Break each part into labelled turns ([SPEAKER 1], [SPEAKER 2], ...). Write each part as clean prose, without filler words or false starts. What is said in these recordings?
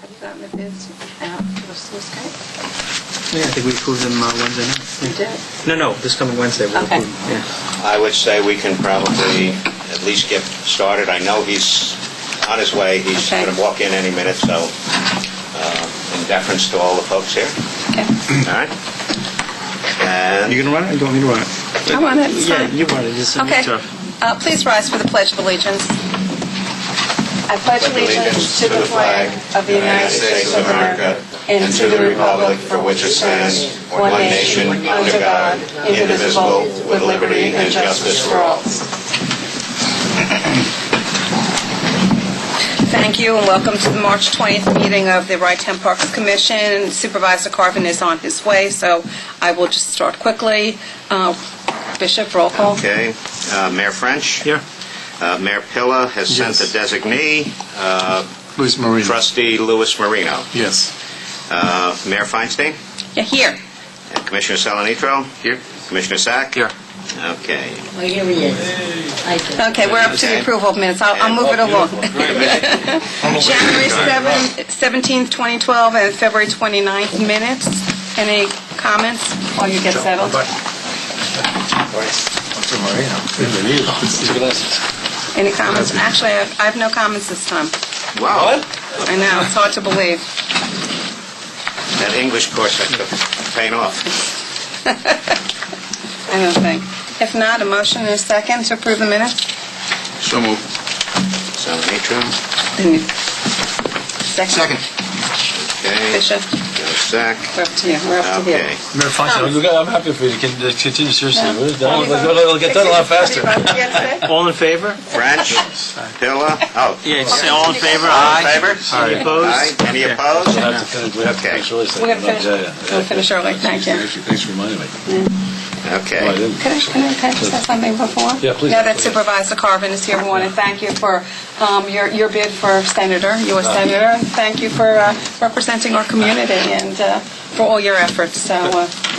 [SPEAKER 1] Have you gotten the bids out for the sluice gate?
[SPEAKER 2] Yeah, I think we approved them Wednesday night.
[SPEAKER 1] You did?
[SPEAKER 2] No, this coming Wednesday we'll
[SPEAKER 1] Okay.
[SPEAKER 2] approve them. Yeah.
[SPEAKER 3] I would say we can probably at least get started. I know he's on his way. He's
[SPEAKER 1] Okay.
[SPEAKER 3] going to walk in any minute, so in deference to all the folks here.
[SPEAKER 1] Okay.
[SPEAKER 3] All right? And
[SPEAKER 2] You gonna run it, or do you want me to run it?
[SPEAKER 1] I want it. It's
[SPEAKER 2] Yeah,
[SPEAKER 1] fine.
[SPEAKER 2] you run it. Just
[SPEAKER 1] Okay. Please rise for the Pledge of Allegiance. I pledge allegiance to the flag of the United States of America and to the republic for which it stands, one nation, under God, indivisible, with liberty and justice for all. Thank you and welcome to the March 20th meeting of the Wrightown Parks Commission. Supervisor Carvin is on his way, so I will just start quickly. Bishop, roll call.
[SPEAKER 3] Okay. Mayor French?
[SPEAKER 2] Here.
[SPEAKER 3] Mayor Pilla has sent a designee,
[SPEAKER 4] Luis Marino.
[SPEAKER 3] Trustee Louis Marino.
[SPEAKER 4] Yes.
[SPEAKER 3] Mayor Feinstein?
[SPEAKER 1] Yeah, here.
[SPEAKER 3] And Commissioner Salanitro?
[SPEAKER 4] Here.
[SPEAKER 3] Commissioner Sack?
[SPEAKER 4] Here.
[SPEAKER 3] Okay.
[SPEAKER 5] Oh, here he is.
[SPEAKER 1] Okay, we're up to the approval of minutes. I'll move it along. January 17th, 2012, and February 29th minutes. Any comments while you get settled? Any comments? Actually, I have no comments this time.
[SPEAKER 3] Wow.
[SPEAKER 1] I know, it's hard to believe.
[SPEAKER 3] That English course I took paying off.
[SPEAKER 1] I don't think. If not, a motion and a second to approve the minutes?
[SPEAKER 4] So moved.
[SPEAKER 3] Salanitro?
[SPEAKER 1] Second.
[SPEAKER 3] Okay.
[SPEAKER 1] Bishop,
[SPEAKER 3] Sack?
[SPEAKER 1] we're up to you. We're up to you.
[SPEAKER 3] Okay.
[SPEAKER 4] Mayor Feinstein, I'm happy for you to continue seriously.
[SPEAKER 1] Yeah.
[SPEAKER 4] We'll get done a lot faster.
[SPEAKER 2] All in favor?
[SPEAKER 3] French? Pilla? Oh.
[SPEAKER 2] Yeah, just say all in favor.
[SPEAKER 3] All in
[SPEAKER 2] Aye.
[SPEAKER 3] favor?
[SPEAKER 2] Any opposed?
[SPEAKER 3] Aye. Any opposed?
[SPEAKER 4] We have to finish early.
[SPEAKER 1] We're going to finish. We'll finish early. Thank you.
[SPEAKER 4] Thanks for reminding me.
[SPEAKER 3] Okay.
[SPEAKER 1] Can I just say something before?
[SPEAKER 4] Yeah, please.
[SPEAKER 1] Now that Supervisor Carvin is here, we want to thank you for your bid for Senator, U.S. Senator, and thank you for representing our community and for all your efforts. So,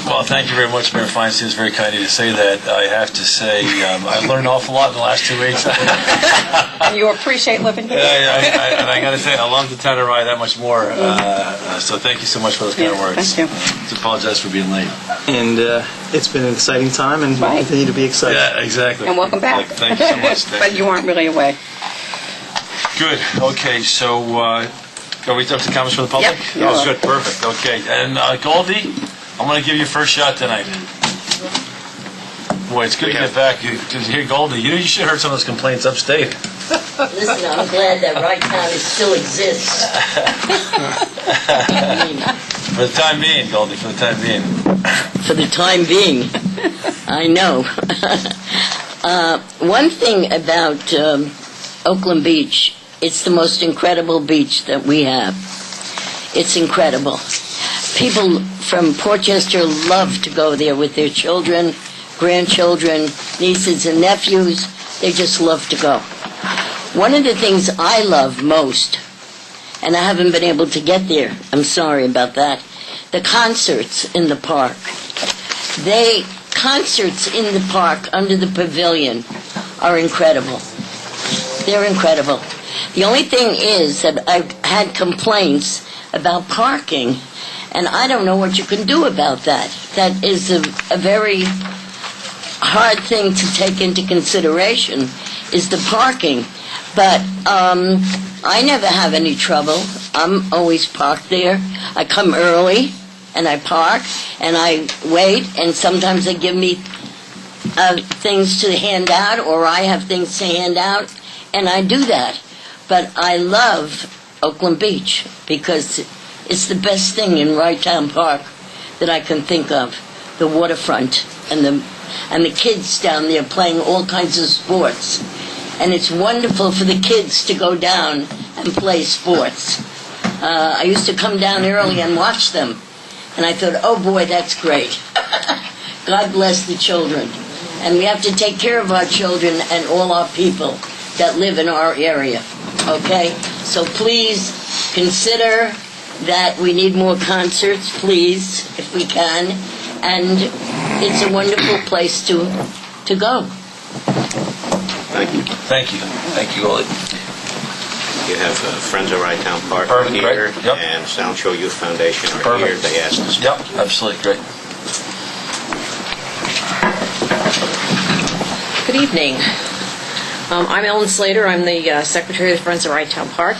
[SPEAKER 6] Well, thank you very much, Mayor Feinstein. It's very kind of you to say that. I have to say, I've learned an awful lot in the last 2 weeks.
[SPEAKER 1] and you appreciate living here.
[SPEAKER 6] And I got to say, I love the town of Rye that much more. So thank you so much for those kind of words.
[SPEAKER 1] Thank you.
[SPEAKER 6] To apologize for being late.
[SPEAKER 2] And it's been an exciting time, and we'll
[SPEAKER 1] Right.
[SPEAKER 2] continue to be excited.
[SPEAKER 6] Yeah, exactly.
[SPEAKER 1] And welcome back.
[SPEAKER 6] Thank you so much. Thank
[SPEAKER 1] But you aren't really away.
[SPEAKER 6] Good. Okay, so are we up to comments from the public?
[SPEAKER 1] Yep, you
[SPEAKER 6] Oh,
[SPEAKER 1] are.
[SPEAKER 6] good. Perfect. Okay. And Goldie, I'm going to give you first shot tonight. Boy, it's good to get back. Because here, Goldie, you should have heard some of those complaints upstate.
[SPEAKER 5] Listen, I'm glad that Wrightown still exists.
[SPEAKER 6] For the time being, Goldie, for the time being.
[SPEAKER 5] For the time being. I know. One thing about Oakland Beach, it's the most incredible beach that we have. It's incredible. People from Portchester love to go there with their children, grandchildren, nieces and nephews. They just love to go. One of the things I love most, and I haven't been able to get there, I'm sorry about that, the concerts in the park. Concerts in the park under the pavilion are incredible. They're incredible. The only thing is that I've had complaints about parking, and I don't know what you can do about that. That is a very hard thing to take into consideration, is the parking. But I never have any trouble. I'm always parked there. I come early, and I park, and I wait, and sometimes they give me things to hand out, or I have things to hand out, and I do that. But I love Oakland Beach because it's the best thing in Wrightown Park that I can think of. The waterfront and the kids down there playing all kinds of sports. And it's wonderful for the kids to go down and play sports. I used to come down early and watch them. And I thought, oh boy, that's great. God bless the children. And we have to take care of our children and all our people that live in our area. Okay? So please consider that we need more concerts, please, if we can. And it's a wonderful place to go.
[SPEAKER 3] Thank you.
[SPEAKER 6] Thank you. Thank you, Goldie.
[SPEAKER 3] You have Friends of Ride Town Park
[SPEAKER 6] Perfect,
[SPEAKER 3] here,
[SPEAKER 6] great. Yep.
[SPEAKER 3] and Sound Shore Youth Foundation are here.
[SPEAKER 6] Perfect.
[SPEAKER 3] They asked us.
[SPEAKER 6] Yep, absolutely, great.
[SPEAKER 7] Good evening. I'm Ellen Slater. I'm the Secretary of the Friends of Ride Town Park,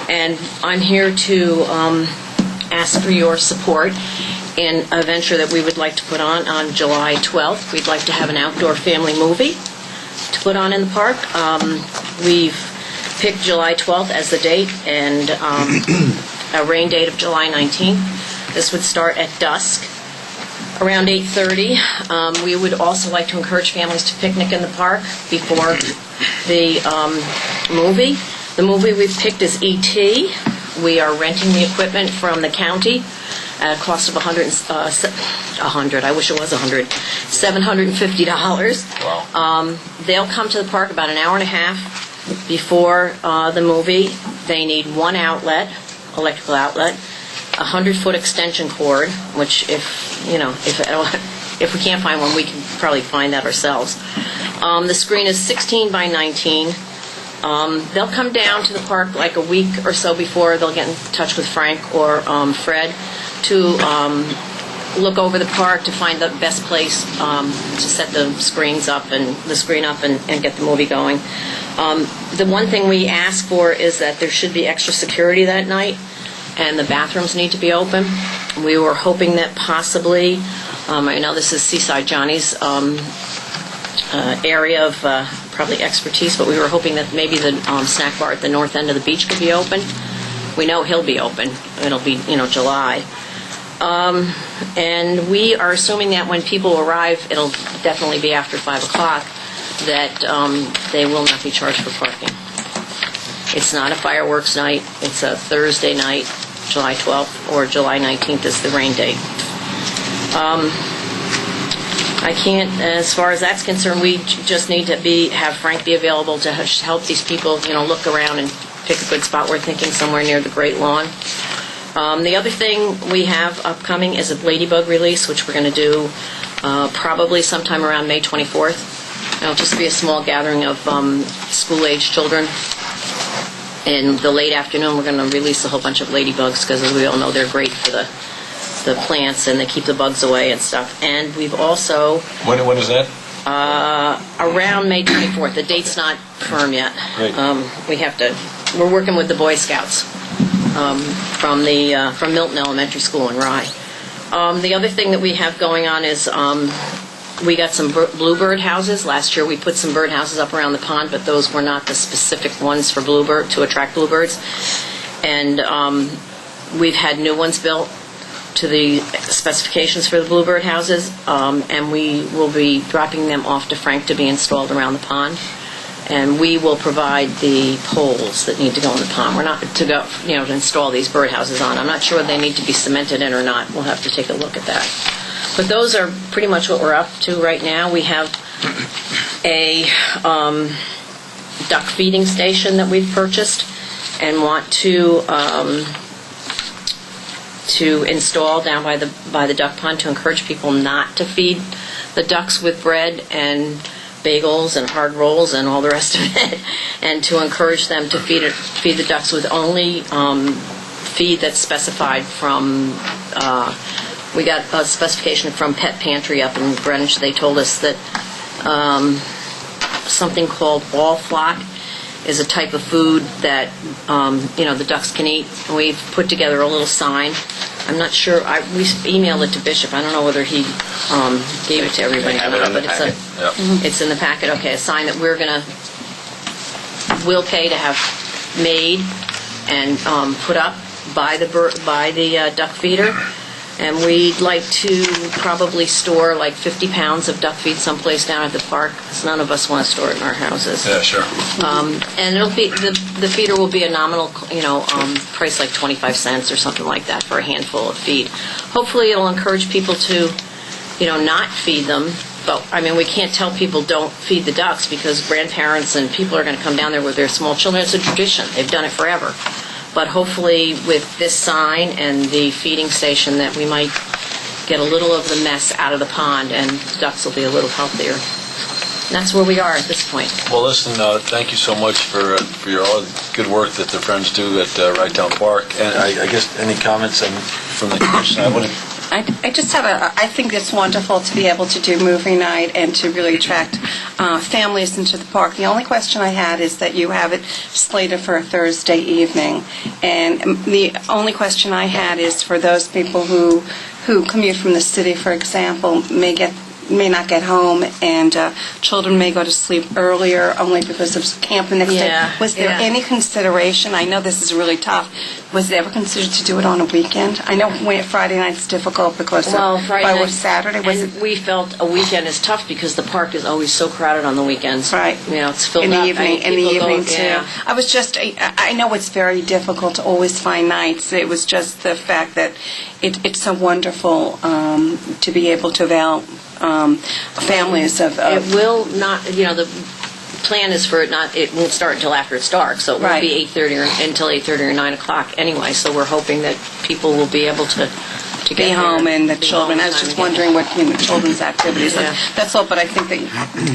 [SPEAKER 7] and I'm here to ask for your support in a venture that we would like to put on July 12th. We'd like to have an outdoor family movie to put on in the park. We've picked July 12th as the date and a rain date of July 19th. This would start at dusk, around 8:30. We would also like to encourage families to picnic in the park before the movie. The movie we've picked is E.T. We are renting the equipment from the county at a cost of $750.
[SPEAKER 6] Wow.
[SPEAKER 7] They'll come to the park about an hour and a half before the movie. They need one outlet, electrical outlet, a 100-foot extension cord, which if we can't find one, we can probably find that ourselves. The screen is 16 by 19. They'll come down to the park like a week or so before. They'll get in touch with Frank or Fred to look over the park to find the best place to set the screen up and get the movie going. The one thing we ask for is that there should be extra security that night, and the bathrooms need to be open. We were hoping that possibly, I know this is Seaside Johnny's area of probably expertise, but we were hoping that maybe the snack bar at the north end of the beach could be open. We know he'll be open. It'll be, July. And we are assuming that when people arrive, it'll definitely be after 5 o'clock, that they will not be charged for parking. It's not a fireworks night. It's a Thursday night, July 12th, or July 19th is the rain date. I can't, as far as that's concerned, we just need to have Frank be available to help these people, look around and pick a good spot. We're thinking somewhere near the Great Lawn. The other thing we have upcoming is a ladybug release, which we're going to do probably sometime around May 24th. It'll just be a small gathering of school-age children. In the late afternoon, we're going to release a whole bunch of ladybugs because, as we all know, they're great for the plants and they keep the bugs away and stuff. And we've also...
[SPEAKER 6] When is that?
[SPEAKER 7] Around May 24th. The date's not firm yet.
[SPEAKER 6] Great.
[SPEAKER 7] We're working with the Boy Scouts from Milton Elementary School in Rye. The other thing that we have going on is we got some bluebird houses. Last year we put some bird houses up around the pond, but those were not the specific ones for to attract bluebirds. And we've had new ones built to the specifications for the bluebird houses, and we will be dropping them off to Frank to be installed around the pond. And we will provide the poles that need to go in the pond. We're not to go, to install these birdhouses on. I'm not sure whether they need to be cemented in or not. We'll have to take a look at that. But those are pretty much what we're up to right now. We have a duck feeding station that we've purchased and want to install down by the duck pond to encourage people not to feed the ducks with bread and bagels and hard rolls and all the rest of it, and to encourage them to feed the ducks with only feed that's specified from. We got a specification from Pet Pantry up in Greenwich. They told us that something called wall flock is a type of food that the ducks can eat. And we've put together a little sign. I'm not sure. We emailed it to Bishop. I don't know whether he gave it to everybody or not. But it's in the packet. Okay, a sign that we'll pay to have made and put up by the duck feeder. And we'd like to probably store like 50 pounds of duck feed someplace down at the park, because none of us want to store it in our houses.
[SPEAKER 6] Yeah, sure.
[SPEAKER 7] And it'll be the feeder will be a nominal, price like 25 cents or something like that for a handful of feed. Hopefully, it'll encourage people to, not feed them. But we can't tell people don't feed the ducks, because grandparents and people are going to come down there with their small children. It's a tradition. They've done it forever. But hopefully with this sign and the feeding station that we might get a little of the mess out of the pond and the ducks will be a little healthier. that's where we are at this point.
[SPEAKER 6] Well, listen, thank you so much for all the good work that the Friends do at Right Town Park. And I guess any comments from the commission?
[SPEAKER 1] I just have I think it's wonderful to be able to do movie night and to really attract families into the park. The only question I had is that you have it slated for a Thursday evening. And the only question I had is for those people who commute from the city, for example, may not get home, and children may go to sleep earlier only because of camp the next day. Was there any consideration? I know this is really tough. Was it ever considered to do it on a weekend? I know Friday night's difficult because
[SPEAKER 7] Friday night,
[SPEAKER 1] Saturday was
[SPEAKER 7] and we felt a weekend is tough because the park is always so crowded on the weekends.
[SPEAKER 1] Right.
[SPEAKER 7] It's filled
[SPEAKER 1] in the
[SPEAKER 7] up.
[SPEAKER 1] evening. In the evening too.
[SPEAKER 7] Yeah.
[SPEAKER 1] I was just. I know it's very difficult to always find nights. It was just the fact that it's so wonderful to be able to avail families of.
[SPEAKER 7] It will not. The plan is for it not. It won't start until after it's dark, so it won't be 8:30 until 8:30 or 9 o'clock anyway. So we're hoping that people will be able to get
[SPEAKER 1] be home and the children. I was just wondering what children's activities.
[SPEAKER 7] Yeah.
[SPEAKER 1] That's all. But I think that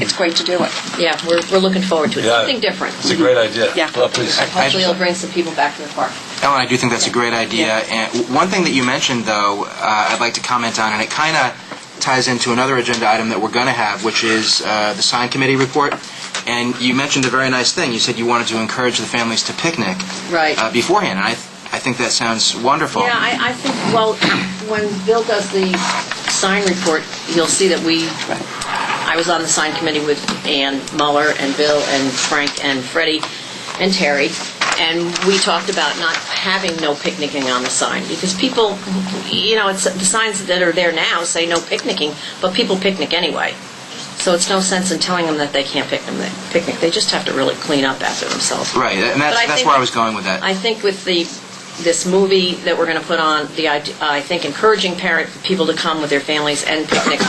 [SPEAKER 1] it's great to do it.
[SPEAKER 7] Yeah, we're looking forward to it.
[SPEAKER 6] Yeah.
[SPEAKER 7] Something different.
[SPEAKER 6] It's a great idea.
[SPEAKER 1] Yeah.
[SPEAKER 6] Well, please.
[SPEAKER 7] Hopefully, it'll bring some people back to the park.
[SPEAKER 8] Ellen, I do think that's a great idea. And one thing that you mentioned, though, I'd like to comment on, and it kind of ties into another agenda item that we're going to have, which is the sign committee report. And you mentioned a very nice thing. You said you wanted to encourage the families to picnic beforehand, and I think that sounds wonderful.
[SPEAKER 7] Yeah, I think, when Bill does the sign report, you'll see that I was on the sign committee with Ann Muller and Bill and Frank and Freddie and Terry, and we talked about not having no picnicking on the sign, because people, it's the signs that are there now say no picnicking, but people picnic anyway. So it's no sense in telling them that they can't picnic. They just have to really clean up after themselves.
[SPEAKER 8] Right, and that's where I was going with that.
[SPEAKER 7] I think with this movie that we're going to put on, I think encouraging people to come with their families and picnic,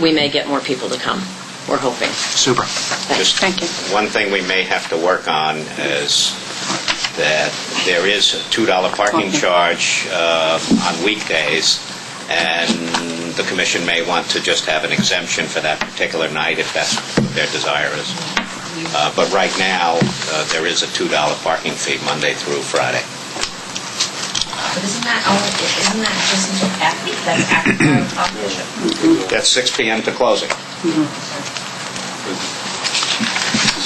[SPEAKER 7] we may get more people to come. We're hoping.
[SPEAKER 8] Super.
[SPEAKER 1] Thank you.
[SPEAKER 3] One thing we may have to work on is that there is a $2 parking charge on weekdays, and the commission may want to just have an exemption for that particular night if that's what their desire is. But right now, there is a $2 parking fee Monday through Friday.
[SPEAKER 9] But isn't that just until after? That's after the
[SPEAKER 3] That's 6 p.m. to closing.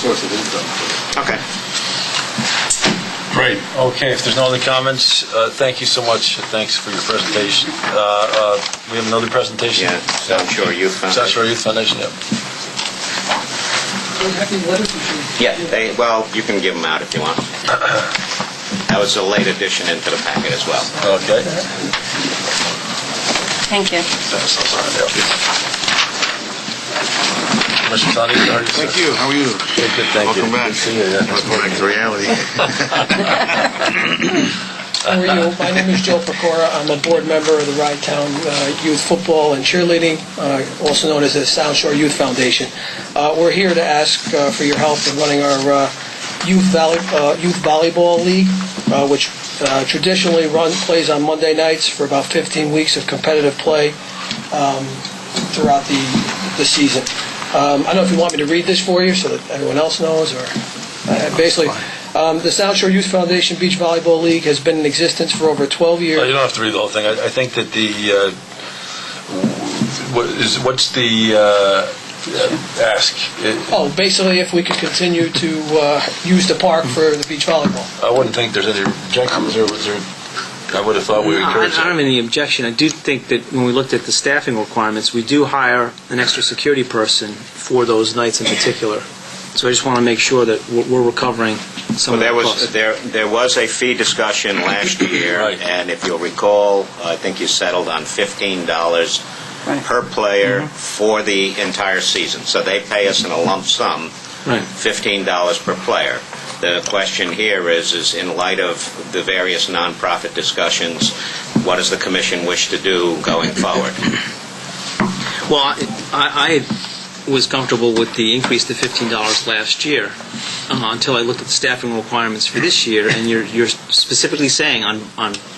[SPEAKER 4] Source of income.
[SPEAKER 3] Okay.
[SPEAKER 6] Great. Okay, if there's no other comments, thank you so much. Thanks for your presentation. We have another presentation?
[SPEAKER 3] Yeah, South Shore Youth Foundation.
[SPEAKER 6] South Shore Youth Foundation, yeah.
[SPEAKER 3] Yeah, you can give them out if you want. That was a late addition into the packet as well.
[SPEAKER 6] Okay.
[SPEAKER 1] Thank you.
[SPEAKER 6] Mr. Salanitro, how are you, sir?
[SPEAKER 10] Thank you. How are you?
[SPEAKER 6] Good, thank you.
[SPEAKER 10] Welcome back.
[SPEAKER 6] Good to see you, yeah.
[SPEAKER 10] Welcome back to reality.
[SPEAKER 11] How are you? My name is Joe Pecora. I'm a board member of the Rye Town Youth Football and Cheerleading, also known as the South Shore Youth Foundation. We're here to ask for your help in running our youth volleyball league, which traditionally plays on Monday nights for about 15 weeks of competitive play throughout the season. I don't know if you want me to read this for you so that everyone else knows, or basically, the South Shore Youth Foundation Beach Volleyball League has been in existence for over 12 years.
[SPEAKER 6] You don't have to read the whole thing. I think that what's the ask?
[SPEAKER 11] Basically, if we could continue to use the park for the beach volleyball.
[SPEAKER 6] I wouldn't think there's any objections. I would have thought we would encourage
[SPEAKER 2] I don't have any objection. I do think that when we looked at the staffing requirements, we do hire an extra security person for those nights in particular. So I just want to make sure that we're recovering some of the costs.
[SPEAKER 3] There was a fee discussion last year,
[SPEAKER 6] Right.
[SPEAKER 3] and if you'll recall, I think you settled on $15 per player for the entire season. So they pay us in a lump sum,
[SPEAKER 2] Right.
[SPEAKER 3] $15 per player. The question here is in light of the various nonprofit discussions, what does the commission wish to do going forward?
[SPEAKER 2] Well, I had was comfortable with the increase to $15 last year until I looked at the staffing requirements for this year, and you're specifically saying on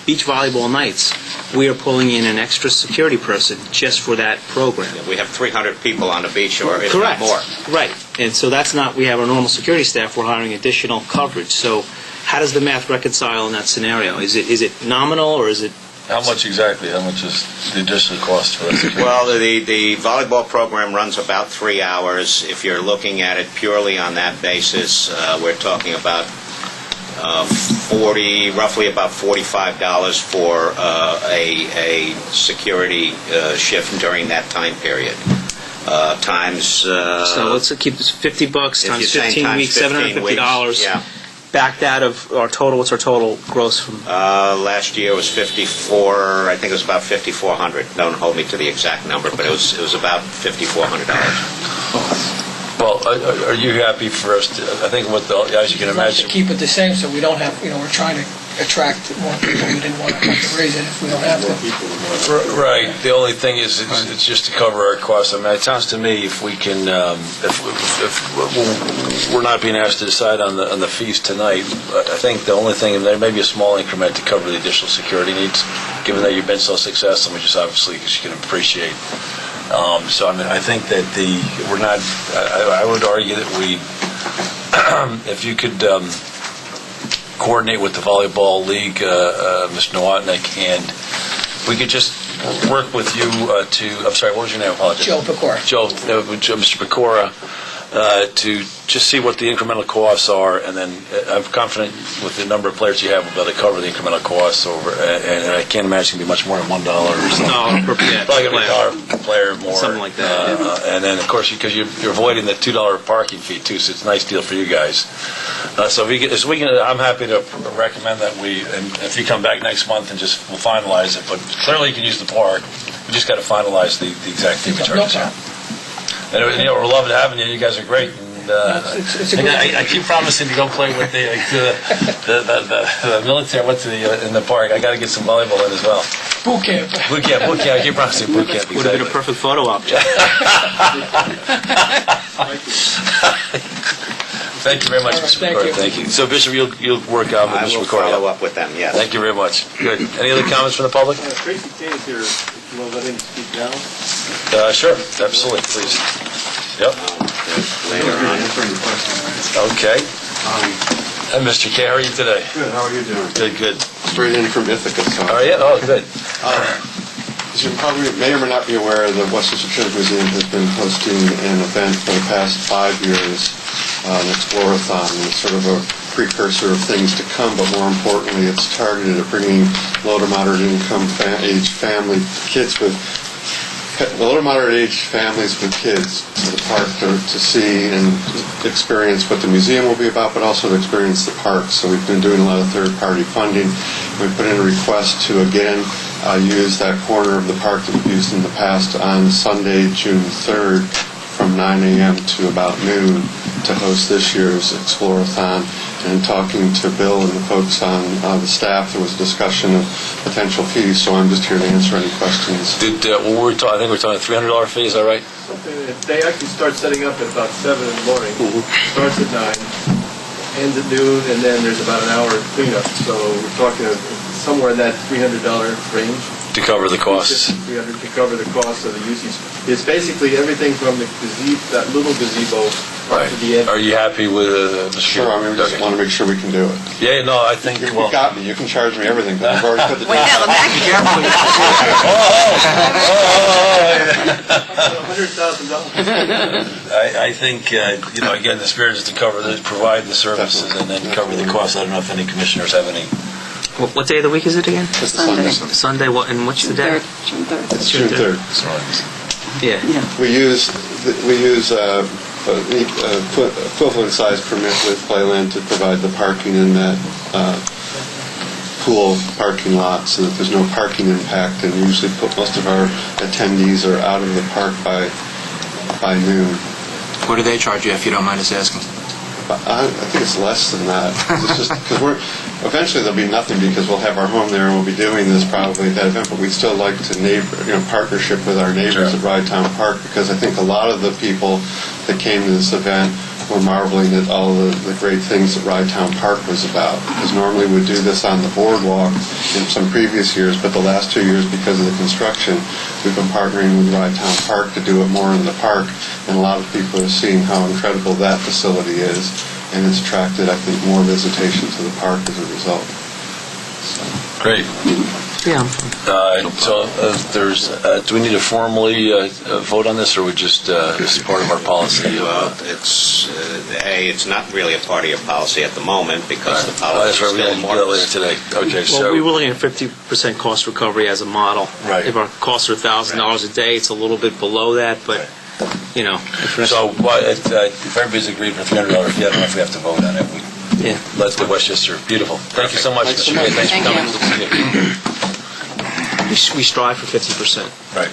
[SPEAKER 2] beach volleyball nights, we are pulling in an extra security person just for that program.
[SPEAKER 3] We have 300 people on the beach, or if not
[SPEAKER 2] Correct.
[SPEAKER 3] more.
[SPEAKER 2] Right. And so that's not, we have our normal security staff, we're hiring additional coverage. So how does the math reconcile in that scenario? Is it nominal, or is it...
[SPEAKER 6] How much exactly? How much is the additional cost for that?
[SPEAKER 3] Well, the volleyball program runs about 3 hours. If you're looking at it purely on that basis, we're talking about roughly about $45 for a security shift during that time period. Times...
[SPEAKER 2] so let's keep this $50
[SPEAKER 3] if
[SPEAKER 2] times
[SPEAKER 3] you're saying
[SPEAKER 2] 15
[SPEAKER 3] times
[SPEAKER 2] weeks,
[SPEAKER 3] 15
[SPEAKER 2] $750.
[SPEAKER 3] weeks, yeah.
[SPEAKER 2] Back that of our total. What's our total gross from?
[SPEAKER 3] Last year was 54. I think it was about 5,400. Don't hold me to the exact number, but it was about $5,400.
[SPEAKER 6] Well, are you happy for us to, I think as you can imagine...
[SPEAKER 11] To keep it the same, so we don't have, we're trying to attract more people. We didn't want to raise it if we don't have to.
[SPEAKER 6] Right. The only thing is, it's just to cover our costs. I mean, it sounds to me if we can, if we're not being asked to decide on the fees tonight, I think the only thing, and there may be a small increment to cover the additional security needs, given that you've been so successful, which is obviously, because you can appreciate. So, I mean, I think that we're not, I would argue that if you could coordinate with the Volleyball League, Mr. Nowotnik, and we could just work with you I'm sorry, what was your name? I apologize.
[SPEAKER 11] Joe Pecora.
[SPEAKER 6] Mr. Pecora, to just see what the incremental costs are, and then I'm confident with the number of players you have, we'll be able to cover the incremental costs over, and I can't imagine it's going to be much more than $1 or something.
[SPEAKER 2] No, yeah,
[SPEAKER 6] probably going to be $1 per player more.
[SPEAKER 2] Something like that.
[SPEAKER 6] And then, of course, because you're avoiding the $2 parking fee, too, so it's a nice deal for you guys. So I'm happy to recommend that and if you come back next month and we'll finalize it, but clearly you can use the park. We just got to finalize the exact fee we charge. And we're loving having you. You guys are great. And, I keep promising to go play with the military. I went to in the park. I got to get some volleyball in as well.
[SPEAKER 11] Boot camp.
[SPEAKER 6] I keep promising boot camp.
[SPEAKER 2] Would have been a perfect photo op.
[SPEAKER 6] Thank you very much, Mr. Pecora. Thank you. So, Bishop, you'll work out with Mr. Pecora.
[SPEAKER 3] I will follow up with them, yes.
[SPEAKER 6] Thank you very much. Good. Any other comments from the public?
[SPEAKER 4] Tracy Kaye is here. If you want to let him speak now.
[SPEAKER 6] Sure. Absolutely. Please. Yep.
[SPEAKER 3] Later on.
[SPEAKER 6] Okay. And Mr. Kaye, how are you today?
[SPEAKER 4] Good. How are you doing?
[SPEAKER 6] Good.
[SPEAKER 4] Straight in from Ithaca. So.
[SPEAKER 6] All right. Oh, good.
[SPEAKER 4] As you probably may or may not be aware, the Westchester Children's Museum has been hosting an event for the past 5 years, an Explorathon. And it's sort of a precursor of things to come, but more importantly, it's targeted at bringing low to moderate income age low to moderate age families with kids to the park to see and experience what the museum will be about, but also to experience the park. So we've been doing a lot of third-party funding. We put in a request to again use that corner of the park that we've used in the past on Sunday, June 3rd, from 9 a.m. to about noon to host this year's Explorathon. And talking to Bill and the folks on the staff, there was a discussion of potential fees, so I'm just here to answer any questions.
[SPEAKER 6] I think we're talking a $300 fee, is that right?
[SPEAKER 10] They actually start setting up at about 7 in the morning. Starts at 9, ends at noon, and then there's about an hour of cleanup. So we're talking somewhere in that $300 range.
[SPEAKER 6] To cover the costs.
[SPEAKER 10] $300 to cover the cost of the usage. It's basically everything from the that little gazebo
[SPEAKER 6] right
[SPEAKER 10] to the end.
[SPEAKER 6] Are you happy with the
[SPEAKER 4] Sure, I mean, we just want to make sure we can do it.
[SPEAKER 6] Yeah, no, I think...
[SPEAKER 4] You got me. You can charge me everything, but I've already put the...
[SPEAKER 1] We have a back here.
[SPEAKER 10] $100,000.
[SPEAKER 6] I think, again, the spirit is to provide the services and then cover the costs. I don't know if any commissioners have any...
[SPEAKER 2] What day of the week is it again?
[SPEAKER 4] It's Sunday.
[SPEAKER 2] Sunday. And what's the day?
[SPEAKER 1] June 3rd.
[SPEAKER 2] It's
[SPEAKER 4] June 3rd.
[SPEAKER 2] Yeah.
[SPEAKER 4] We use equivalent size permit with Playland to provide the parking in that pool parking lot so that there's no parking impact, and usually most of our attendees are out of the park by noon.
[SPEAKER 8] What do they charge you, if you don't mind us asking?
[SPEAKER 4] I think it's less than that. It's just because eventually there'll be nothing because we'll have our home there and we'll be doing this probably at that event, but we'd still like to partnership with our neighbors at Rydetown Park, because I think a lot of the people that came to this event were marveling at all the great things that Rydetown Park was about. Because normally we'd do this on the boardwalk in some previous years, but the last 2 years, because of the construction, we've been partnering with Rydetown Park to do it more in the park, and a lot of people are seeing how incredible that facility is, and it's attracted, I think, more visitation to the park as a result.
[SPEAKER 6] Great.
[SPEAKER 2] Yeah.
[SPEAKER 6] Do we need to formally vote on this, or we just this is part of our policy?
[SPEAKER 3] Well, it's not really a part of your policy at the moment because the policy is still
[SPEAKER 6] later
[SPEAKER 3] amorphous.
[SPEAKER 6] today. Okay,
[SPEAKER 2] Well,
[SPEAKER 6] so
[SPEAKER 2] we were looking at 50% cost recovery as a model.
[SPEAKER 6] Right.
[SPEAKER 2] If our costs are $1,000 a day, it's a little bit below that, but, you know.
[SPEAKER 6] So if everybody's agreed for $300, I don't know if we have to vote on it.
[SPEAKER 2] Yeah.
[SPEAKER 6] Let's do Westchester. Beautiful. Thank you so much, Mr. Kaye. Thanks for coming.
[SPEAKER 7] Thank
[SPEAKER 6] Good to see you.
[SPEAKER 2] We strive for 50%.
[SPEAKER 6] Right.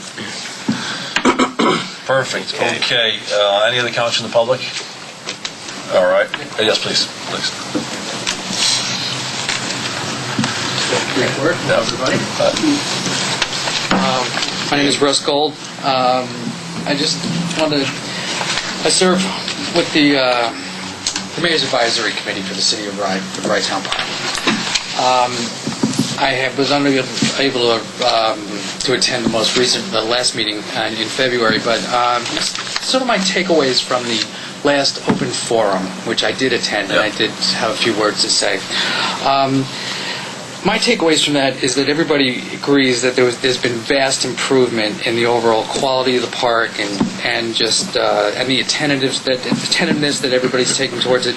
[SPEAKER 6] Perfect. Okay. Any other comments from the public? All right. Yes, please.
[SPEAKER 12] Report, everybody. My name is Russ Gold. I just wanted to... I serve with the Mayor's Advisory Committee for the City of Rydetown Park. I was unable to attend the last meeting in February, but sort of my takeaways from the last open forum, which I did attend, and I did have a few words to say. My takeaways from that is that everybody agrees that there's been vast improvement in the overall quality of the park and just and the attentiveness that everybody's taking towards it.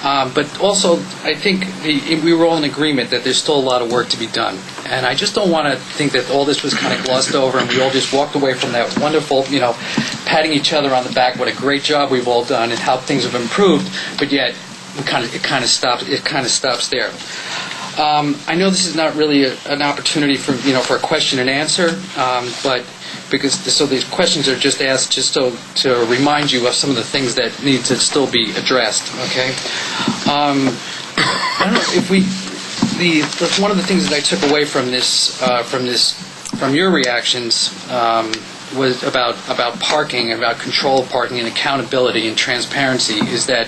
[SPEAKER 12] But also, I think we were all in agreement that there's still a lot of work to be done. And I just don't want to think that all this was kind of glossed over and we all just walked away from that wonderful, patting each other on the back, what a great job we've all done and how things have improved. But yet, it kind of stops there. I know this is not really an opportunity for a question and answer, but these questions are just asked just to remind you of some of the things that need to still be addressed. Okay, I don't know if one of the things that I took away from your reactions was about parking, about control of parking and accountability and transparency, is that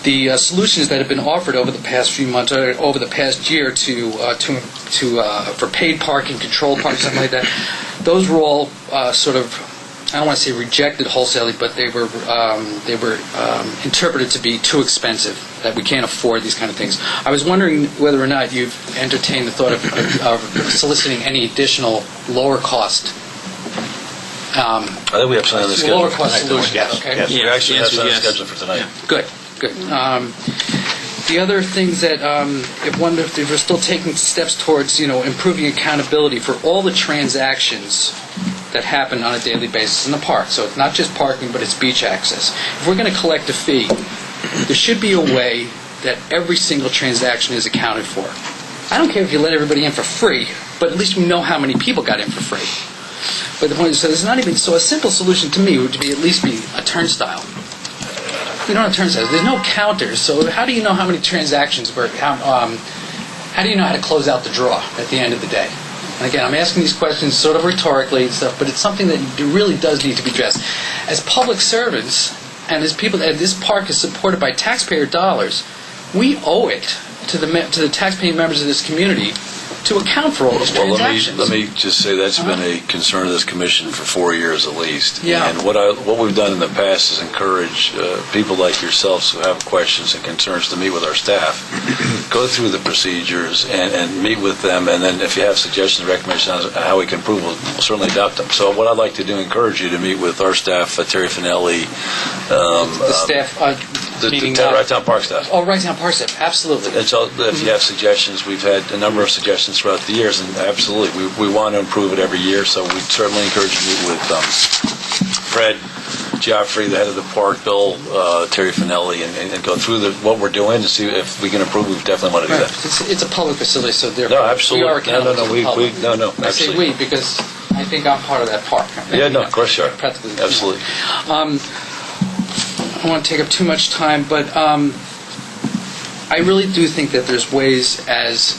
[SPEAKER 12] the solutions that have been offered over the past few months, over the past year, for paid parking, controlled parking, something like that, those were all sort of, I don't want to say rejected wholesalely, but they were interpreted to be too expensive, that we can't afford these kind of things. I was wondering whether or not you've entertained the thought of soliciting any additional lower cost.
[SPEAKER 6] I think we have something on the schedule.
[SPEAKER 12] Lower cost solutions.
[SPEAKER 3] Yes.
[SPEAKER 12] Okay.
[SPEAKER 3] Yes.
[SPEAKER 6] We actually have something on the
[SPEAKER 2] Yes.
[SPEAKER 6] schedule for tonight.
[SPEAKER 12] Good. The other things that if we're still taking steps towards improving accountability for all the transactions that happen on a daily basis in the park. So it's not just parking, but it's beach access. If we're going to collect a fee, there should be a way that every single transaction is accounted for. I don't care if you let everybody in for free, but at least we know how many people got in for free. But the point is, so there's not even a simple solution to me would be at least be a turnstile. You don't have turnstiles. There's no counters. So how do you know how many transactions were? How do you know how to close out the draw at the end of the day? And again, I'm asking these questions sort of rhetorically and stuff, but it's something that really does need to be addressed. As public servants and as people, and this park is supported by taxpayer dollars, we owe it to the taxpaying members of this community to account for all these transactions.
[SPEAKER 6] Let me just say that's been a concern of this commission for 4 years at least.
[SPEAKER 12] Yeah.
[SPEAKER 6] And what we've done in the past is encourage people like yourselves who have questions and concerns to meet with our staff, go through the procedures and meet with them, and then if you have suggestions, recommendations on how we can improve, we'll certainly adopt them. So what I'd like to do, encourage you to meet with our staff, Terry Finelli,
[SPEAKER 12] the staff meeting.
[SPEAKER 6] The Rydetown Park staff.
[SPEAKER 12] Oh, Rydetown Park staff, absolutely.
[SPEAKER 6] And so if you have suggestions, we've had a number of suggestions throughout the years, and absolutely, we want to improve it every year, so we certainly encourage you to meet with Fred, Geoffrey, the head of the park, Bill, Terry Finelli, and go through what we're doing to see if we can improve. We definitely want to do that.
[SPEAKER 12] It's a public facility, so therefore
[SPEAKER 6] No, absolutely.
[SPEAKER 12] we are accountable to the public.
[SPEAKER 6] No,
[SPEAKER 12] I say
[SPEAKER 6] absolutely.
[SPEAKER 12] we because I think I'm part of that park.
[SPEAKER 6] Yeah, no, of course you are.
[SPEAKER 12] Practically.
[SPEAKER 6] Absolutely.
[SPEAKER 12] I don't want to take up too much time, but I really do think that there's ways,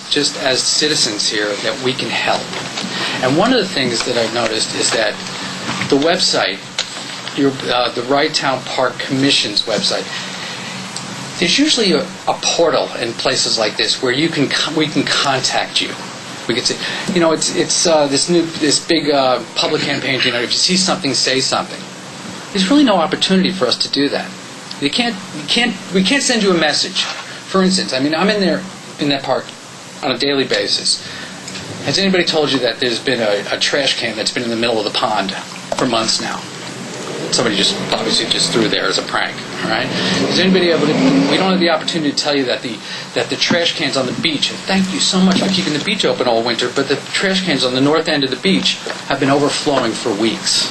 [SPEAKER 12] just as citizens here, that we can help. And one of the things that I've noticed is that the website, the Rye Town Park Commission's website, there's usually a portal in places like this where we can contact you. We could say, this big public campaign. If you see something, say something. There's really no opportunity for us to do that. We can't send you a message. For instance, I'm in that park on a daily basis. Has anybody told you that there's been a trash can that's been in the middle of the pond for months now? Somebody obviously just threw there as a prank, all right? Is anybody able to? We don't have the opportunity to tell you that the trash cans on the beach. And thank you so much for keeping the beach open all winter. But the trash cans on the north end of the beach have been overflowing for weeks,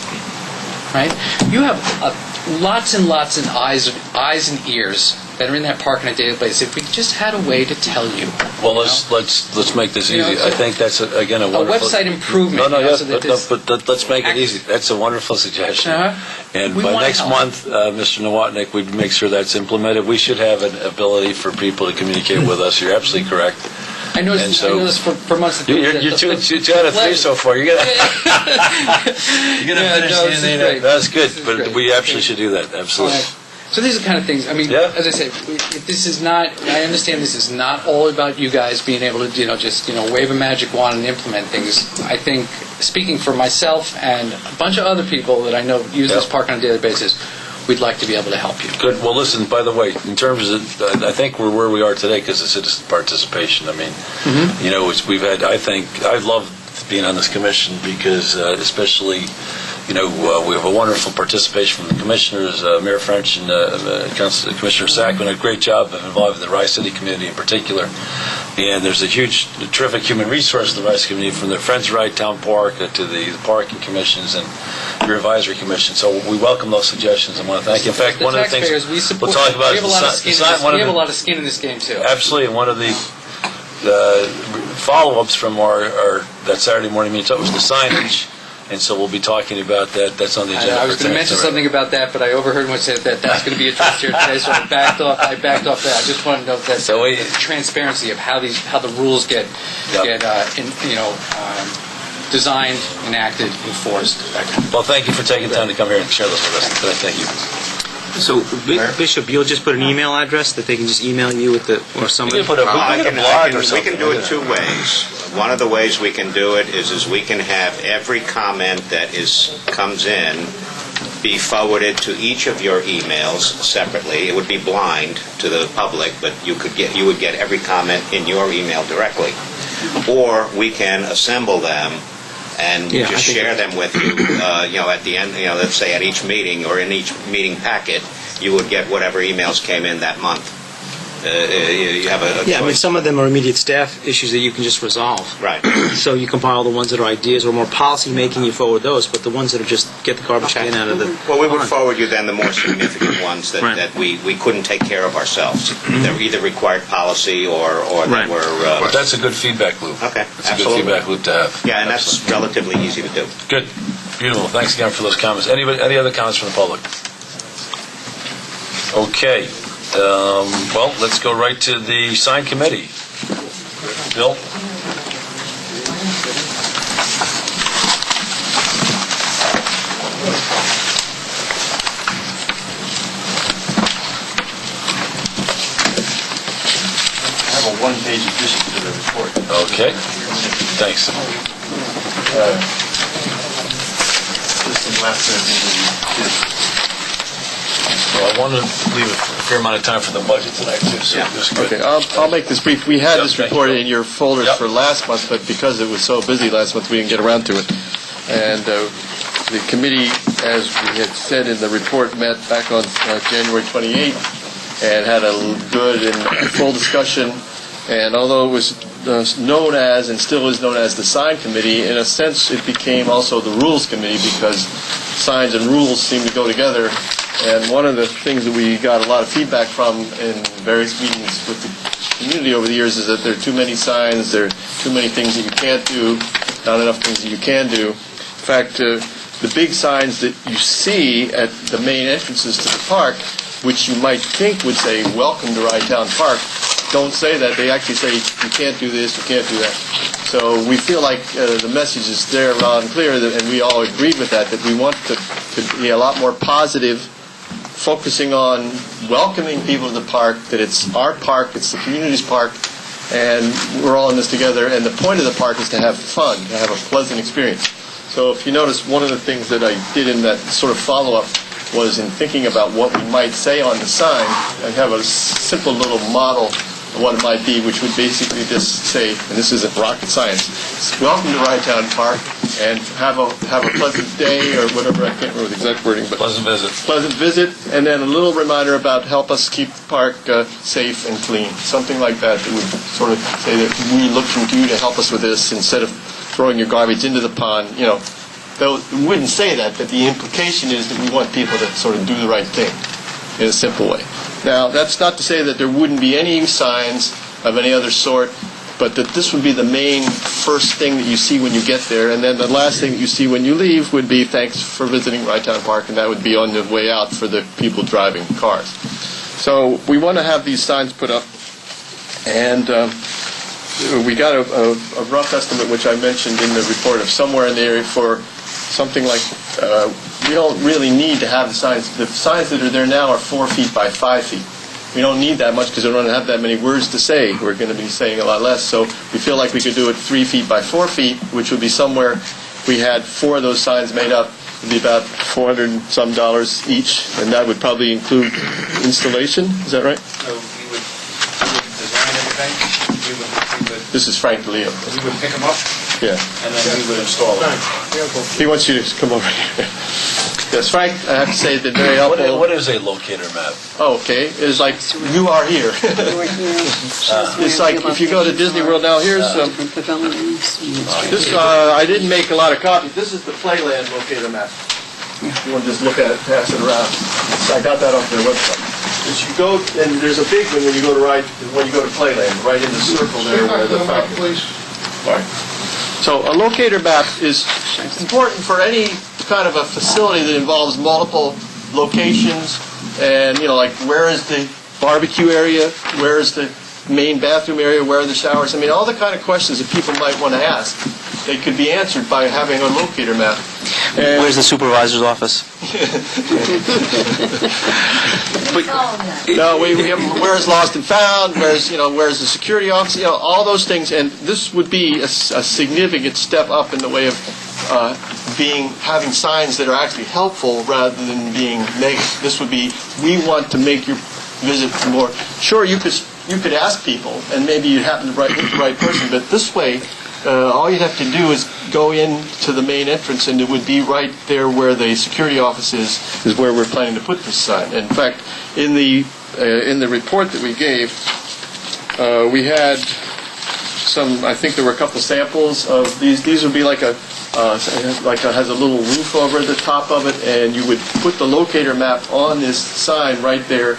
[SPEAKER 12] right? You have lots and lots of eyes and ears that are in that park on a daily basis. If we just had a way to tell you.
[SPEAKER 6] Well, let's make this easy. I think that's again a wonderful
[SPEAKER 12] website improvement.
[SPEAKER 6] But let's make it easy. That's a wonderful suggestion. And by next month, Mr. Nowotnik, we'd make sure that's implemented. We should have an ability for people to communicate with us. You're absolutely correct.
[SPEAKER 12] I noticed for months.
[SPEAKER 6] You're two out of three so far. You're gonna finish. That's good, but we absolutely should do that. Absolutely.
[SPEAKER 12] So these are the kind of things. As I say, this is not. I understand this is not all about you guys being able to, just wave a magic wand and implement things. I think, speaking for myself and a bunch of other people that I know use this park on a daily basis, we'd like to be able to help you.
[SPEAKER 6] Good. Well, listen. By the way, in terms of, I think we're where we are today because of citizen participation. We've had. I think I love being on this commission because, especially. We have a wonderful participation from the commissioners, Mayor French and Commissioner Sackman. A great job of involving the Rye City community in particular. And there's a terrific human resource in the Rye City community, from the Friends of Rye Town Park to the parking commissions and your advisory commission. So we welcome those suggestions. I want to thank you. In fact, one of the things we'll talk about is
[SPEAKER 12] we have a lot of skin in this game too.
[SPEAKER 6] Absolutely, and one of the follow-ups from our that Saturday morning meeting was the signage. And so we'll be talking about that. That's on the agenda.
[SPEAKER 12] I was going to mention something about that, but I overheard one say that that's going to be addressed here today, so I backed off that. I just want to note that transparency of how the rules get designed, enacted, enforced.
[SPEAKER 6] Well, thank you for taking time to come here and share this with us today. Thank you.
[SPEAKER 2] So, Bishop, you'll just put an email address that they can just email you with or somebody?
[SPEAKER 3] We can do it two ways. One of the ways we can do it is we can have every comment that comes in be forwarded to each of your emails separately. It would be blind to the public, but you would get every comment in your email directly. Or we can assemble them and just share them with you, at the end, let's say at each meeting or in each meeting packet, you would get whatever emails came in that month. You have a choice.
[SPEAKER 2] Some of them are immediate staff issues that you can just resolve.
[SPEAKER 3] Right.
[SPEAKER 2] So you compile the ones that are ideas or more policy-making, you forward those, but the ones that are just get the garbage can out of the...
[SPEAKER 3] Well, we would forward you then the more significant ones that we couldn't take care of ourselves. They're either required policy or that were...
[SPEAKER 6] But that's a good feedback loop.
[SPEAKER 3] Okay,
[SPEAKER 6] that's a good feedback loop to have.
[SPEAKER 3] Yeah, and that's relatively easy to do.
[SPEAKER 6] Good. Beautiful. Thanks again for those comments. Any other comments from the public? Okay. Well, let's go right to the sign committee. Bill?
[SPEAKER 10] I have a one-page addition to the report.
[SPEAKER 6] Okay. Thanks.
[SPEAKER 10] Just some last
[SPEAKER 6] Well, I want to leave a fair amount of time for the budget tonight, too, so that's good.
[SPEAKER 10] Okay, I'll make this brief. We had this report in your folders for last month, but because it was so busy last month, we didn't get around to it. And the committee, as we had said in the report, met back on January 28th and had a good and full discussion. And although it was known as, and still is known as, the sign committee, in a sense it became also the rules committee because signs and rules seem to go together. And one of the things that we got a lot of feedback from in various meetings with the community over the years is that there are too many signs, there are too many things that you can't do, not enough things that you can do. In fact, the big signs that you see at the main entrances to the park, which you might think would say, "Welcome to Rye Town Park," don't say that. They actually say, you can't do this, you can't do that. So we feel like the message is there loud and clear, and we all agree with that we want to be a lot more positive, focusing on welcoming people to the park, that it's our park, it's the community's park, and we're all in this together. And the point of the park is to have fun, to have a pleasant experience. So if you notice, one of the things that I did in that sort of follow-up was in thinking about what we might say on the sign. I have a simple little model of what it might be, which would basically just say, and this isn't rocket science, welcome to Rytown Park, and have a pleasant day, or whatever, I can't remember the exact wording, but
[SPEAKER 6] Pleasant visit.
[SPEAKER 10] Pleasant visit, and then a little reminder about help us keep the park safe and clean. Something like that would sort of say that we're looking to you to help us with this, instead of throwing your garbage into the pond, Though we wouldn't say that, but the implication is that we want people to sort of do the right thing in a simple way. Now, that's not to say that there wouldn't be any signs of any other sort, but that this would be the main first thing that you see when you get there, and then the last thing that you see when you leave would be thanks for visiting Rytown Park, and that would be on the way out for the people driving cars. So we want to have these signs put up, and we got a rough estimate, which I mentioned in the report, of somewhere in the area for something like, we don't really need to have the signs. The signs that are there now are 4 feet by 5 feet. We don't need that much because we don't have that many words to say. We're going to be saying a lot less. So we feel like we could do it 3 feet by 4 feet, which would be somewhere, if we had 4 of those signs made up, it would be about $400 and some each, and that would probably include installation. Is that right?
[SPEAKER 13] So we would design everything.
[SPEAKER 10] This is Frank DeLeo.
[SPEAKER 13] We would pick them up.
[SPEAKER 10] Yeah.
[SPEAKER 13] And then we would install them.
[SPEAKER 10] He wants you to come over here. Yes, Frank, I have to say that very helpful.
[SPEAKER 6] What is a locator map?
[SPEAKER 10] Oh, okay. It's like, you are here. It's like, if you go to Disney World now, here's, this, I didn't make a lot of copies. This is the Playland locator map. If you want to just look at it, pass it around. I got that off their website. As you go, and there's a big one when you go to Playland, right in the circle there where the fountain is. Right. So a locator map is important for any kind of a facility that involves multiple locations, and like, where is the barbecue area, where is the main bathroom area, where are the showers? I mean, all the kind of questions that people might want to ask, they could be answered by having a locator map. And
[SPEAKER 2] where's the supervisor's office?
[SPEAKER 10] No, we have where's lost and found, where's the security office, all those things, and this would be a significant step up in the way of having signs that are actually helpful rather than being negative. This would be, we want to make your visit more. Sure, you could ask people, and maybe you'd happen to hit the right person, but this way, all you'd have to do is go into the main entrance, and it would be right there where the security office is where we're planning to put this sign. In fact, in the report that we gave, we had some. I think there were a couple samples of these. These would be like has a little roof over the top of it, and you would put the locator map on this sign right there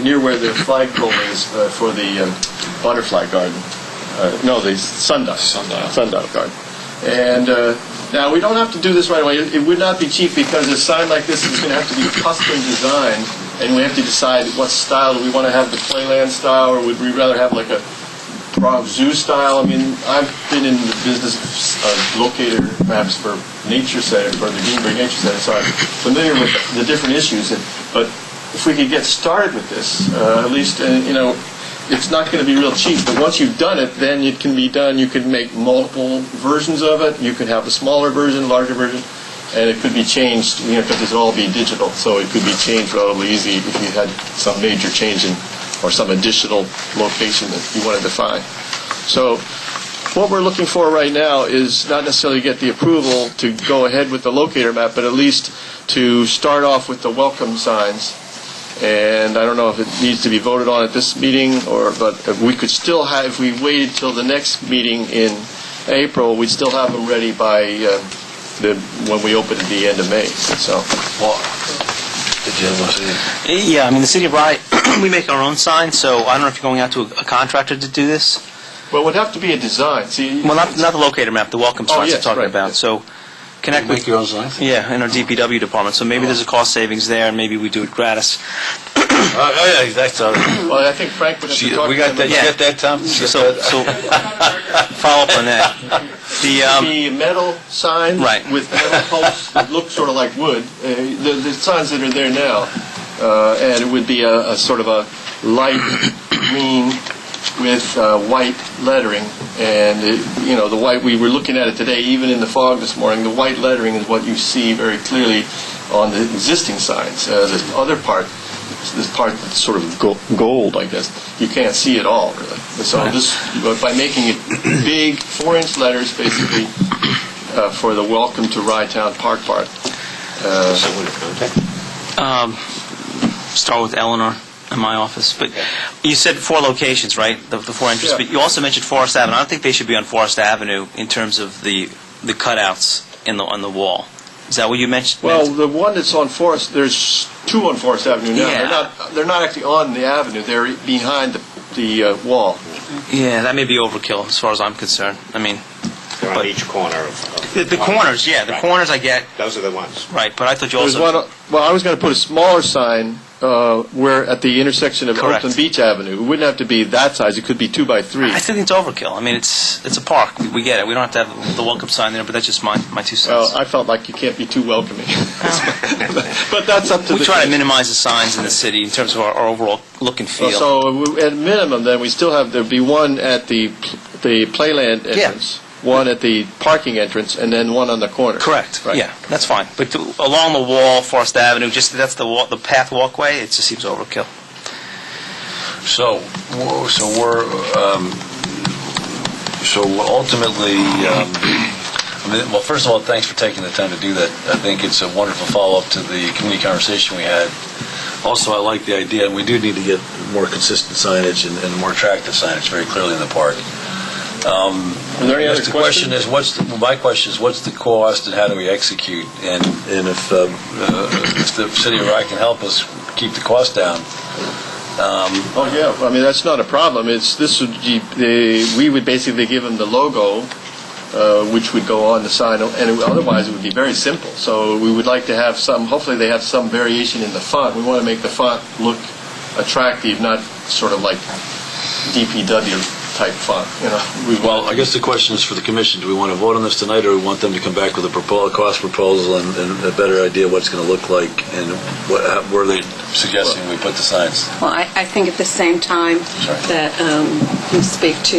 [SPEAKER 10] near where the flagpole is for the butterfly garden. The sundial garden. And now we don't have to do this right away. It would not be cheap because a sign like this is going to have to be custom designed, and we have to decide what style. Do we want to have the Playland style, or would we rather have like a Prague Zoo style? I mean, I've been in the business of locator maps for Nature Center, for the Greenberg Nature Center, so I'm familiar with the different issues. But if we could get started with this, at least, it's not going to be real cheap, but once you've done it, then it can be done. You can make multiple versions of it. You can have a smaller version, larger version, and it could be changed, because it'll all be digital, so it could be changed relatively easy if you had some major change or some additional location that you wanted to find. So what we're looking for right now is not necessarily get the approval to go ahead with the locator map, but at least to start off with the welcome signs. And I don't know if it needs to be voted on at this meeting, but we could still have, if we waited till the next meeting in April, we'd still have them ready by when we open at the end of May. So,
[SPEAKER 2] Yeah, I mean, the City of Rye, we make our own signs, so I don't know if you're going out to a contractor to do this.
[SPEAKER 10] Well, it would have to be a design. See,
[SPEAKER 2] well, not the locator map, the welcome signs
[SPEAKER 10] yes,
[SPEAKER 2] I'm talking
[SPEAKER 10] right,
[SPEAKER 2] about.
[SPEAKER 10] yes.
[SPEAKER 2] So connect with
[SPEAKER 6] your own signs?
[SPEAKER 2] Yeah, in our DPW department. So maybe there's a cost savings there, and maybe we do it gratis.
[SPEAKER 6] Oh, yeah, that's all right.
[SPEAKER 10] Well, I think Frank would have to talk
[SPEAKER 6] We
[SPEAKER 10] to
[SPEAKER 6] got
[SPEAKER 10] him
[SPEAKER 6] that, you
[SPEAKER 10] about
[SPEAKER 6] got that, Tom?
[SPEAKER 2] So follow up on that.
[SPEAKER 10] the metal signs
[SPEAKER 2] Right.
[SPEAKER 10] with metal posts that look sort of like wood. The signs that are there now, and it would be a sort of a light green with white lettering, and the white, we were looking at it today, even in the fog this morning, the white lettering is what you see very clearly on the existing signs. The other part, this part that's sort of gold, I guess, you can't see it all, really. So but by making it big, 4-inch letters, basically, for the Welcome to Rye-Town Park part.
[SPEAKER 2] Start with Eleanor in my office. But you said 4 locations, right? The 4 entries.
[SPEAKER 10] Yeah.
[SPEAKER 2] But you also mentioned Forest Avenue. I don't think they should be on Forest Avenue in terms of the cutouts on the wall. Is that what you mentioned?
[SPEAKER 10] Well, the one that's on Forest, there's 2 on Forest Avenue now.
[SPEAKER 2] Yeah.
[SPEAKER 10] They're not actually on the avenue. They're behind the wall.
[SPEAKER 2] Yeah, that may be overkill as far as I'm concerned. I mean,
[SPEAKER 3] They're on each corner of
[SPEAKER 2] the corners, yeah, the
[SPEAKER 3] Right.
[SPEAKER 2] corners I get.
[SPEAKER 3] Those are the ones.
[SPEAKER 2] Right, but I thought you
[SPEAKER 10] There's
[SPEAKER 2] also...
[SPEAKER 10] one. Well, I was going to put a smaller sign where at the intersection of
[SPEAKER 2] Correct.
[SPEAKER 10] Oakland Beach Avenue. It wouldn't have to be that size. It could be 2 by 3.
[SPEAKER 2] I think it's overkill. I mean, it's a park. We get it. We don't have to have the welcome sign there, but that's just my 2 cents.
[SPEAKER 10] Well, I felt like you can't be too welcoming. But that's up to
[SPEAKER 2] We
[SPEAKER 10] the...
[SPEAKER 2] try to minimize the signs in the city in terms of our overall look and feel.
[SPEAKER 10] So at minimum, then, we still have, there'd be one at the Playland entrance, one at the parking entrance, and then one on the corner.
[SPEAKER 2] Correct.
[SPEAKER 10] Right.
[SPEAKER 2] Yeah, that's fine. But along the wall, Forest Avenue, that's the path walkway. It just seems overkill.
[SPEAKER 6] So ultimately, well, first of all, thanks for taking the time to do that. I think it's a wonderful follow-up to the community conversation we had. Also, I like the idea, and we do need to get more consistent signage and more attractive signage very clearly in the park.
[SPEAKER 10] Are there any other
[SPEAKER 6] the question is, my question is, what's the cost and how do we execute? And if the city of Rye can help us keep the cost down.
[SPEAKER 10] Oh, yeah. I mean, that's not a problem. We would basically give them the logo, which would go on the sign, and otherwise it would be very simple. So we would like to have hopefully they have some variation in the font. We want to make the font look attractive, not sort of like DPW type font,
[SPEAKER 6] Well, I guess the question is for the commission, do we want to vote on this tonight, or do we want them to come back with a cost proposal and a better idea of what's going to look like, and where are they suggesting we put the signs?
[SPEAKER 1] Well, I think at the same time that you speak to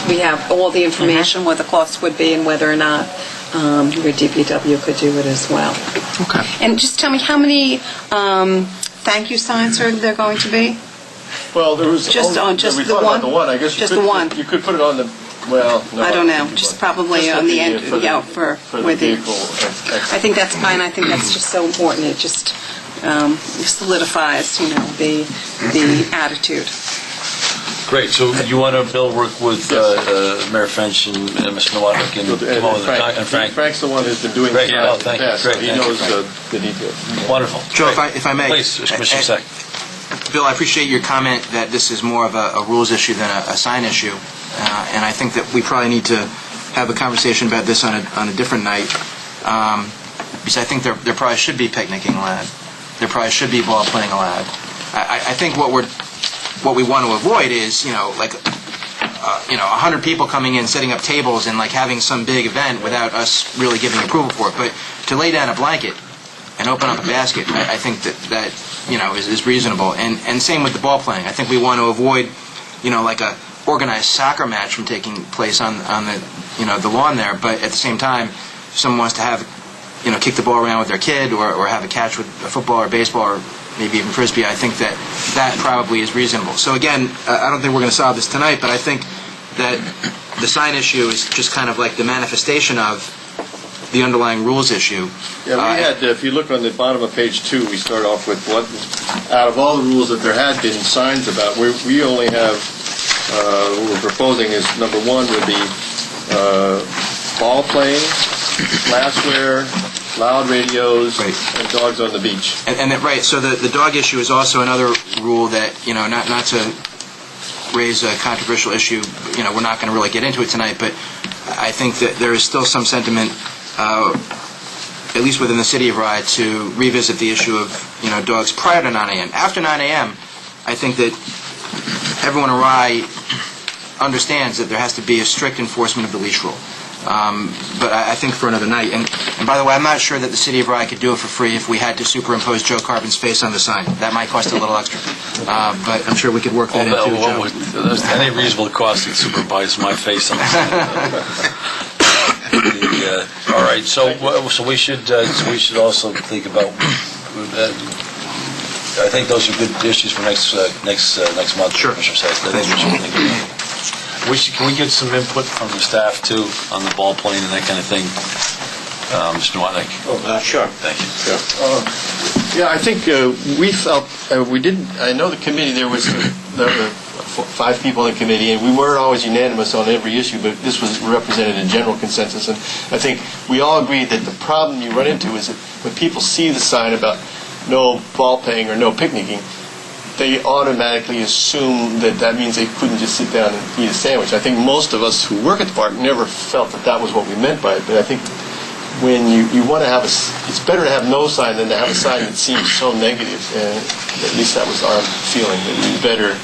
[SPEAKER 1] we have all the information, what the cost would be, and whether or not your DPW could do it as well.
[SPEAKER 2] Okay.
[SPEAKER 1] And just tell me how many thank you signs are there going to be?
[SPEAKER 10] Well, there was
[SPEAKER 1] Just
[SPEAKER 10] we
[SPEAKER 1] the
[SPEAKER 10] thought
[SPEAKER 1] one?
[SPEAKER 10] about the one. I guess
[SPEAKER 1] Just the one.
[SPEAKER 10] You could put it on the. Well, no,
[SPEAKER 1] I don't know, just probably
[SPEAKER 10] Just
[SPEAKER 1] on the
[SPEAKER 10] at
[SPEAKER 1] end,
[SPEAKER 10] for the-
[SPEAKER 1] yeah,
[SPEAKER 10] for the
[SPEAKER 1] with the...
[SPEAKER 10] vehicle.
[SPEAKER 1] I think that's fine. I think that's just so important. It just solidifies, the attitude.
[SPEAKER 6] Great, so you want to, Bill, work with Mayor Finch and Mr. Nowotnik and come up with and Frank?
[SPEAKER 10] Frank's the one who's been doing
[SPEAKER 6] Great,
[SPEAKER 10] the
[SPEAKER 6] yeah, thank you.
[SPEAKER 10] best,
[SPEAKER 6] Great,
[SPEAKER 10] so he
[SPEAKER 6] thank you,
[SPEAKER 10] knows
[SPEAKER 6] Frank.
[SPEAKER 10] the details.
[SPEAKER 6] Wonderful.
[SPEAKER 8] Joe,
[SPEAKER 6] Great.
[SPEAKER 8] if I may.
[SPEAKER 6] Please, Commissioner Sack.
[SPEAKER 8] Bill, I appreciate your comment that this is more of a rules issue than a sign issue, and I think that we probably need to have a conversation about this on a different night, because I think there probably should be picnicking allowed. There probably should be ball playing allowed. I think what we want to avoid is, 100 people coming in, setting up tables, and having some big event without us really giving approval for it. But to lay down a blanket and open up a basket, I think that is reasonable. And same with the ball playing. I think we want to avoid, like a organized soccer match from taking place on the lawn there. But at the same time, if someone wants to have, kick the ball around with their kid or have a catch with a football or baseball or maybe even frisbee, I think that probably is reasonable. So again, I don't think we're going to solve this tonight, but I think that the sign issue is just kind of like the manifestation of the underlying rules issue.
[SPEAKER 10] Yeah, we had, if you look on the bottom of page 2, we start off with what, out of all the rules that there had been signs about, we only have, what we're proposing is, number 1 would be ball playing, glassware, loud radios,
[SPEAKER 8] Right.
[SPEAKER 10] and dogs on the beach.
[SPEAKER 8] Right, so the dog issue is also another rule that, not to raise a controversial issue, we're not going to really get into it tonight, but I think that there is still some sentiment at least within the city of Rye, to revisit the issue of, dogs prior to 9 a.m. After 9 a.m., I think that everyone in Rye understands that there has to be a strict enforcement of the leash rule. But I think for another night. And by the way, I'm not sure that the city of Rye could do it for free if we had to superimpose Joe Carbon's face on the sign. That might cost a little extra. But I'm sure we could work that into it, Joe.
[SPEAKER 6] There's any reasonable cost to supervise my face on the sign. All right, so we should also think about. I think those are good issues for next month.
[SPEAKER 8] Sure.
[SPEAKER 6] Mr. Sachs. I think we should think about. Can we get some input from the staff too on the ball plane and that kind of thing, Mr. Watnick?
[SPEAKER 3] Sure.
[SPEAKER 6] Thank you.
[SPEAKER 10] Yeah, I think we felt we didn't. I know the committee. There were 5 people in the committee, and we weren't always unanimous on every issue, but this was represented in general consensus. And I think we all agreed that the problem you run into is that when people see the sign about no ball paying or no picnicking, they automatically assume that means they couldn't just sit down and eat a sandwich. I think most of us who work at the park never felt that was what we meant by it, but I think when you want to have it's better to have no sign than to have a sign that seems so negative, and at least that was our feeling. It's better.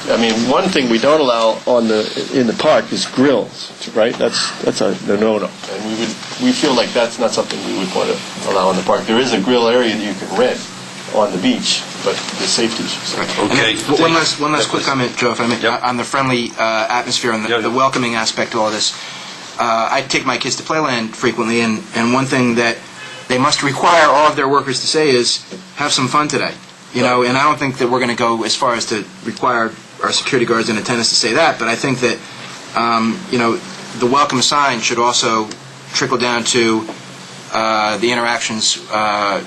[SPEAKER 10] I mean, one thing we don't allow in the park is grills, right? That's a no-no, and we feel like that's not something we would want to allow in the park. There is a grill area that you can rent on the beach, but the safety issues.
[SPEAKER 6] Okay.
[SPEAKER 8] One last quick comment, Joe, if I may, on the friendly atmosphere and the welcoming aspect to all this. I take my kids to Playland frequently, and one thing that they must require all of their workers to say is, have some fun today. And I don't think that we're going to go as far as to require our security guards and attendants to say that, but I think that, the welcome sign should also trickle down to the interactions that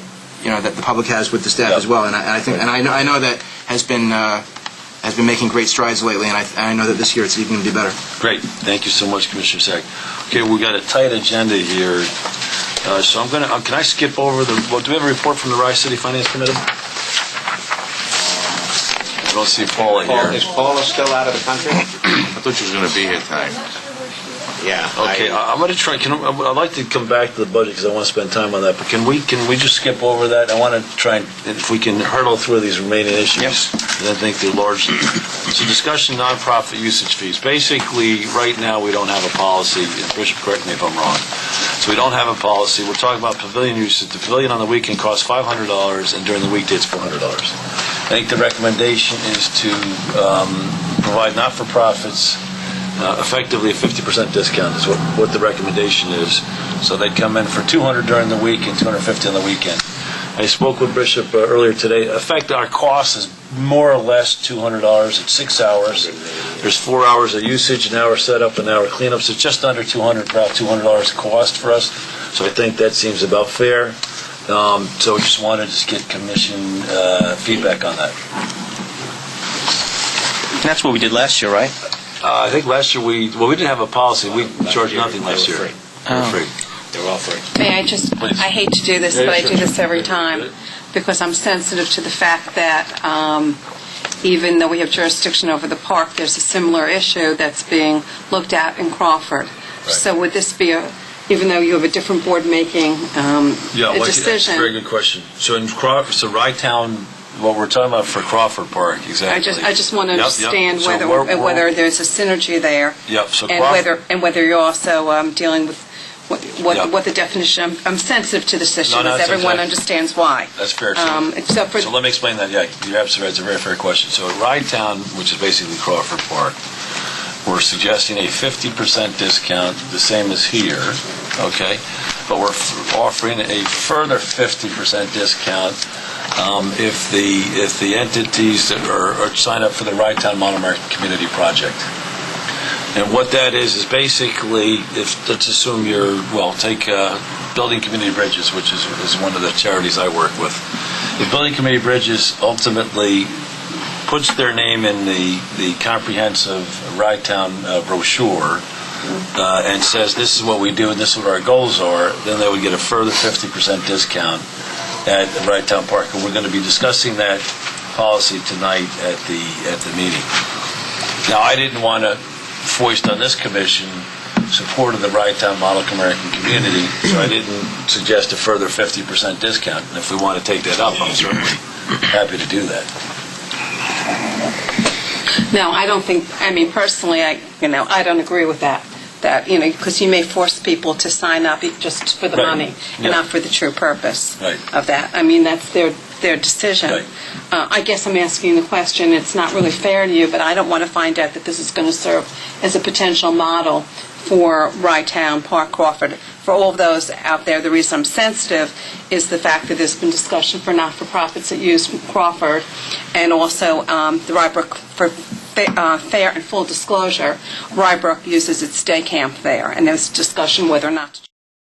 [SPEAKER 8] the public has with the staff as well, and I know that has been making great strides lately, and I know that this year it's even going to be better.
[SPEAKER 6] Great, thank you so much, Commissioner Sack. Okay, we got a tight agenda here, so I'm gonna. Can I skip over do we have a report from the Rye City Finance Committee? I don't see Paula here.
[SPEAKER 3] Is Paula still out of the country?
[SPEAKER 13] I thought you was going to be here tonight.
[SPEAKER 3] Yeah.
[SPEAKER 6] Okay, I'm going to try. I'd like to come back to the budget because I want to spend time on that. But can we just skip over that? I want to try and if we can hurdle through these remaining issues.
[SPEAKER 8] Yes.
[SPEAKER 6] I think they're largely. So discussion nonprofit usage fees. Basically, right now we don't have a policy. Bishop, correct me if I'm wrong. So we don't have a policy. We're talking about pavilion usage. The pavilion on the weekend costs $500, and during the weekday it's $400. I think the recommendation is to provide not-for-profits effectively a 50% discount is what the recommendation is. So they'd come in for $200 during the week and $250 on the weekend. I spoke with Bishop earlier today. In fact, our cost is more or less $200. It's 6 hours. There's 4 hours of usage, an hour setup, an hour cleanup. So it's just under $200, about $200 cost for us. So I think that seems about fair. So we just wanted to get commission feedback on that.
[SPEAKER 2] And that's what we did last year, right?
[SPEAKER 6] I think last year we didn't have a policy. We charged nothing last year. They were free.
[SPEAKER 3] They were all free.
[SPEAKER 1] May I hate to do this, but I do this every time because I'm sensitive to the fact that even though we have jurisdiction over the park, there's a similar issue that's being looked at in Crawford.
[SPEAKER 6] Right.
[SPEAKER 1] So would this be even though you have a different board making a decision?
[SPEAKER 6] That's a very good question. So in Crawford, Rye-Town, what we're talking about for Crawford Park, exactly.
[SPEAKER 1] I just want to understand
[SPEAKER 6] So
[SPEAKER 1] whether there's a synergy there.
[SPEAKER 6] Yep. So
[SPEAKER 1] and whether you're also dealing with what the definition. I'm sensitive to this issue because everyone understands why.
[SPEAKER 6] That's fair.
[SPEAKER 1] Except for
[SPEAKER 6] so let me explain that. Yeah, you're absolutely right. It's a very fair question. So at Rye-Town, which is basically Crawford Park, we're suggesting a 50% discount, the same as here, okay? But we're offering a further 50% discount if the entities that are sign up for the Rye-Town Monomarket Community Project. And what that is basically, let's assume take Building Community Bridges, which is one of the charities I work with. If Building Community Bridges ultimately puts their name in the comprehensive Rye-Town brochure and says this is what we do and this is what our goals are, then they would get a further 50% discount at the Rye-Town Park. And we're going to be discussing that policy tonight at the meeting. Now, I didn't want to foist on this commission supported the Rye-Town Model American community, so I didn't suggest a further 50% discount. And if we want to take that up, I'm certainly happy to do that.
[SPEAKER 1] No, I don't think, personally, I don't agree with that, because you may force people to sign up just for the
[SPEAKER 6] Right.
[SPEAKER 1] money and
[SPEAKER 6] Yeah.
[SPEAKER 1] not for the true purpose
[SPEAKER 6] Right.
[SPEAKER 1] of that. That's their decision.
[SPEAKER 6] Right.
[SPEAKER 1] I guess I'm asking the question, it's not really fair to you, but I don't want to find out that this is going to serve as a potential model for Rye-Town, Park Crawford. For all of those out there, the reason I'm sensitive is the fact that there's been discussion for not-for-profits that use Crawford, and also the Rybrook, for fair and full disclosure, Rybrook uses its day camp there, and there's discussion whether or not to